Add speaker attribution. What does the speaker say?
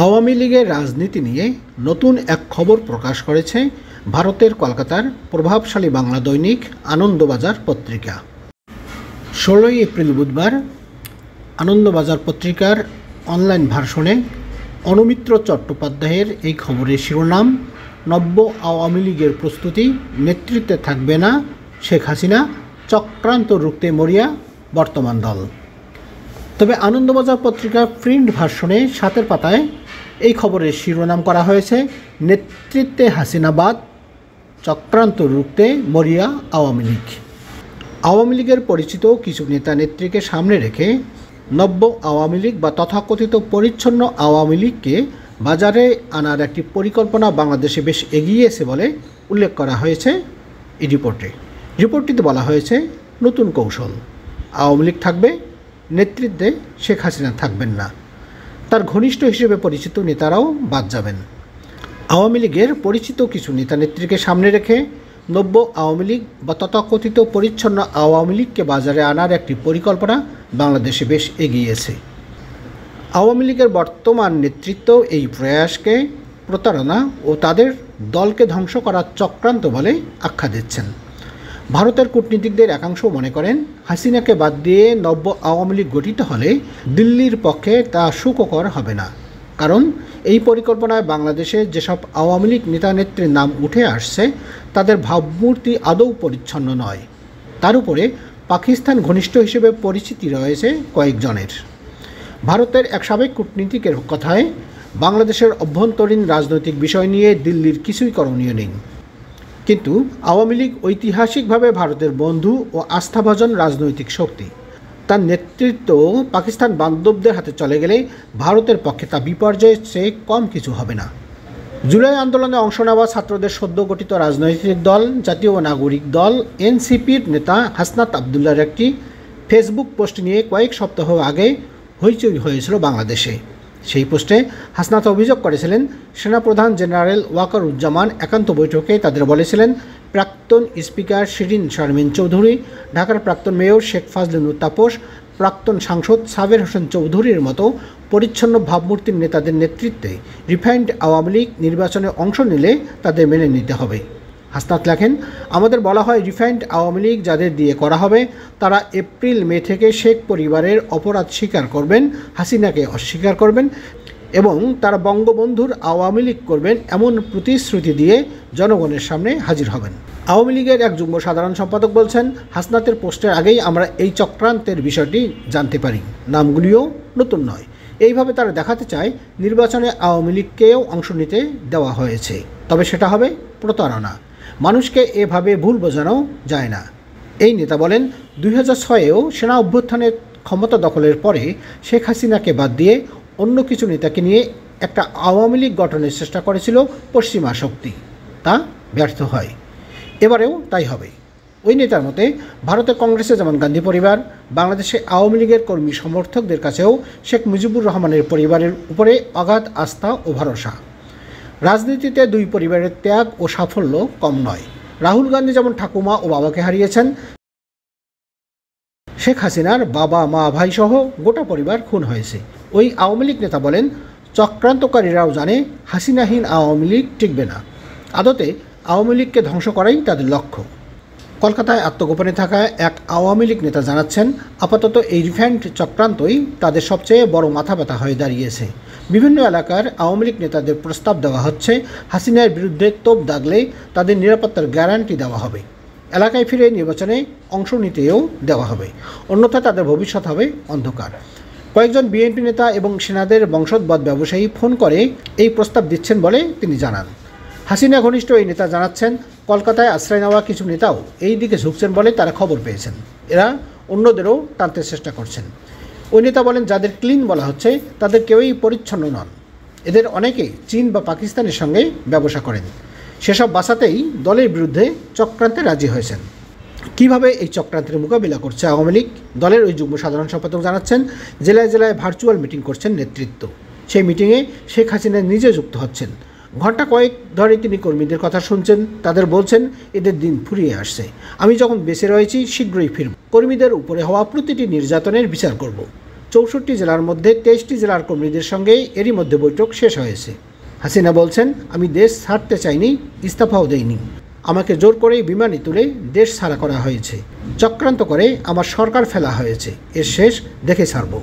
Speaker 1: আওয়ামী লীগের রাজনীতি নিয়ে নতুন এক খবর প্রকাশ করেছে ভারতের কলকাতার প্রভাবশালী বাংলা দৈনিক আনন্দবাজার পত্রিকা। 16 এপ্রিল বুধবার আনন্দবাজার পত্রিকার অনলাইন ভার্সনে অনুমিত্র চট্টোপাধ্যায়ের এই খবরের শিরোনাম, নব্য আওয়ামী লীগের প্রস্তুতি, নেতৃত্বে থাকবে না শেখ হাসিনা, চক্রান্ত রুখতে মরিয়া বর্তমান দল। তবে আনন্দবাজার পত্রিকার প্রিন্ট ভার্সনে 7 পাতায় এই খবরের শিরোনাম করা হয়েছে, নেতৃত্বে হাসিনাবাদ, চক্রান্ত রুখতে মরিয়া আওয়ামী লীগ। আওয়ামী লীগের পরিচিত কিছু নেতা নেত্রীকে সামনে রেখে নব্য আওয়ামী লীগ বা তথাকথিত পরিচ্ছন্ন আওয়ামী লীগকে বাজারে আনার একটি পরিকল্পনা বাংলাদেশে বেশ এগিয়েছে বলে উল্লেখ করা হয়েছে এই রিপোর্টটিতে বলা হয়েছে, নতুন কৌশল, আওয়ামী লীগ থাকবে, নেতৃত্বে শেখ হাসিনা থাকবেন না, তার ঘনিষ্ঠ হিসেবে পরিচিত নেতারাও বাদ যাবেন। আওয়ামী লীগের পরিচিত কিছু নেতা নেত্রীকে সামনে রেখে নব্য আওয়ামী লীগ বা তথাকথিত পরিচ্ছন্ন আওয়ামী লীগকে বাজারে আনার একটি পরিকল্পনা বাংলাদেশে বেশ এগিয়েছে। আওয়ামী লীগের বর্তমান নেতৃত্ব এই প্রয়াসকে প্রতারণা ও তাদের দলকে ধ্বংস করার চক্রান্ত বলে আখ্যা দিচ্ছেন। ভারতের কূটনীতিকদের একাংশ মনে করেন, হাসিনাকে বাদ দিয়ে নব্য আওয়ামী লীগ গঠিত হলে দিল্লির পক্ষে তা সুখকর হবে না, কারণ এই পরিকল্পনায় বাংলাদেশে যেসব আওয়ামী লীগ নেতা নেত্রীর নাম উঠে আসছে তাদের ভাবমূর্তি আদৌ পরিচ্ছন্ন নয়। তার উপরে পাকিস্তান ঘনিষ্ঠ হিসেবে পরিচিতি রয়েছে কয়েকজনের। ভারতের এক সাবেক কূটনীতিকের কথায়, বাংলাদেশের অভ্যন্তরীণ রাজনৈতিক বিষয় নিয়ে দিল্লির কিছুই করণীয় নেই, কিন্তু আওয়ামী লীগ ঐতিহাসিকভাবে ভারতের বন্ধু ও আস্থাভাজন রাজনৈতিক শক্তি। তার নেতৃত্ব পাকিস্তান বান্ধবদের হাতে চলে গেলে ভারতের পক্ষে তা বিপর্যয়ের চেয়ে কম কিছু হবে না। জুলাই আন্দোলনে অংশ নেওয়া ছাত্রদের সদ্য গঠিত রাজনৈতিক দল জাতীয় নাগরিক দল এনসিপির নেতা হাসনাত আবদুল্লাহর একটি ফেসবুক পোস্ট নিয়ে কয়েক সপ্তাহ আগে হইচই হয়েছিল বাংলাদেশে। সেই পোস্টে হাসনাত অভিযোগ করেছিলেন, সেনাপ্রধান জেনারেল ওয়াকারুজ্জামান একান্ত বৈঠকে তাদের বলেছিলেন, প্রাক্তন স্পিকার শিরিন শারমিন চৌধুরী, ঢাকার প্রাক্তন মেয়র শেখ ফাজলিনুর তাপস, প্রাক্তন সাংসদ সাবের হোসেন চৌধুরীর মতো পরিচ্ছন্ন ভাবমূর্তির নেতাদের নেতৃত্বে রিফাইন্ড আওয়ামী লীগ নির্বাচনে অংশ নিলে তাদের মেনে নিতে হবে। হাসনাত লেখেন, আমাদের বলা হয় রিফাইন্ড আওয়ামী লীগ যাদের দিয়ে করা হবে তারা এপ্রিল মে থেকে শেখ পরিবারের অপরাধ স্বীকার করবেন, হাসিনাকে অস্বীকার করবেন এবং তারা বঙ্গবন্ধুর আওয়ামী লীগ করবেন এমন প্রতিশ্রুতি দিয়ে জনগণের সামনে হাজির হবেন। আওয়ামী লীগের এক যুগ্ম সাধারণ সম্পাদক বলছেন, হাসনাতের পোস্টের আগেই আমরা এই চক্রান্তের বিষয়টি জানতে পারি, নামগুলিও নতুন নয়। এইভাবে তারা দেখাতে চায় নির্বাচনে আওয়ামী লীগকেও অংশ নিতে দেওয়া হয়েছে, তবে সেটা হবে প্রতারণা। মানুষকে এভাবে ভুল বোঝানো যায় না। এই নেতা বলেন, 2006-এও সেনা অভ্যুত্থানের ক্ষমতা দখলের পরে শেখ হাসিনাকে বাদ দিয়ে অন্য কিছু নেতাকে নিয়ে একটা আওয়ামী লীগ গঠনের চেষ্টা করেছিল পশ্চিমা শক্তি, তা ব্যর্থ হয়। এবারেও তাই হবে। ওই নেতার মতে ভারতের কংগ্রেসে যেমন গান্ধী পরিবার, বাংলাদেশে আওয়ামী লীগের কর্মী সমর্থকদের কাছেও শেখ মুজিবুর রহমানের পরিবারের উপরে অগাধ আস্থা ও ভরসা। রাজনীতিতে দুই পরিবারের ত্যাগ ও সাফল্য কম নয়। রাহুল গান্ধী যেমন ঠাকুমা ও বাবাকে হারিয়েছেন, শেখ হাসিনার বাবা মা ভাই সহ গোটা পরিবার খুন হয়েছে। ওই আওয়ামী লীগ নেতা বলেন, চক্রান্তকারীরাও জানে হাসিনাহীন আওয়ামী লীগ টিকবে না। আদতে আওয়ামী লীগকে ধ্বংস করাই তাদের লক্ষ্য। কলকাতায় আত্মগোপনে থাকা এক আওয়ামী লীগ নেতা জানাচ্ছেন, আপাতত এই রিফাইন্ড চক্রান্তই তাদের সবচেয়ে বড় মাথা ব্যথা হয়ে দাঁড়িয়েছে। বিভিন্ন এলাকার আওয়ামী লীগ নেতাদের প্রস্তাব দেওয়া হচ্ছে, হাসিনার বিরুদ্ধে তোপ দাগলে তাদের নিরাপত্তার গ্যারান্টি দেওয়া হবে, এলাকায় ফিরে নির্বাচনে অংশ নিতেও দেওয়া হবে, অন্যথায় তাদের ভবিষ্যৎ হবে অন্ধকার। কয়েকজন বিএনপি নেতা এবং সেনাদের বংশোদ্ভূত ব্যবসায়ী ফোন করে এই প্রস্তাব দিচ্ছেন বলে তিনি জানান। হাসিনা ঘনিষ্ঠ এই নেতা জানাচ্ছেন, কলকাতায় আশ্রয় নেওয়া কিছু নেতাও এই দিকে ঝুঁকছেন বলে তারা খবর পেয়েছেন। এরা অন্যদেরও টানতে চেষ্টা করছেন। ওই নেতা বলেন, যাদের ক্লিন বলা হচ্ছে তাদের কেউই পরিচ্ছন্ন নন। এদের অনেকেই চীন বা পাকিস্তানের সঙ্গে ব্যবসা করেন। সেসব বাঁচাতেই দলের বিরুদ্ধে চক্রান্তে রাজি হয়েছেন। কিভাবে এই চক্রান্তের মোকাবিলা করছে আওয়ামী লীগ? দলের ওই যুগ্ম সাধারণ সম্পাদক জানাচ্ছেন, জেলায় জেলায় ভার্চুয়াল মিটিং করছেন নেতৃত্ব। সেই মিটিংয়ে শেখ হাসিনা নিজে যুক্ত হচ্ছেন। ঘণ্টা কয়েক ধরে তিনি কর্মীদের কথা শুনছেন, তাদের বলছেন এদের দিন ফুরিয়ে আসছে, আমি যখন বেঁচে রয়েছি শীঘ্রই ফিরব, কর্মীদের উপরে হওয়া প্রতিটি নির্যাতনের বিচার করব। 64 জেলার মধ্যে 23টি জেলার কর্মীদের সঙ্গে এরই মধ্যে বৈঠক শেষ হয়েছে। হাসিনা বলছেন, আমি দেশ ছাড়তে চাইনি, ইস্তফাও দেইনি। আমাকে জোর করেই বিমানে তুলে দেশ ছাড়া করা হয়েছে। চক্রান্ত করে আমার সরকার ফেলা হয়েছে। এর শেষ দেখে ছাড়ব।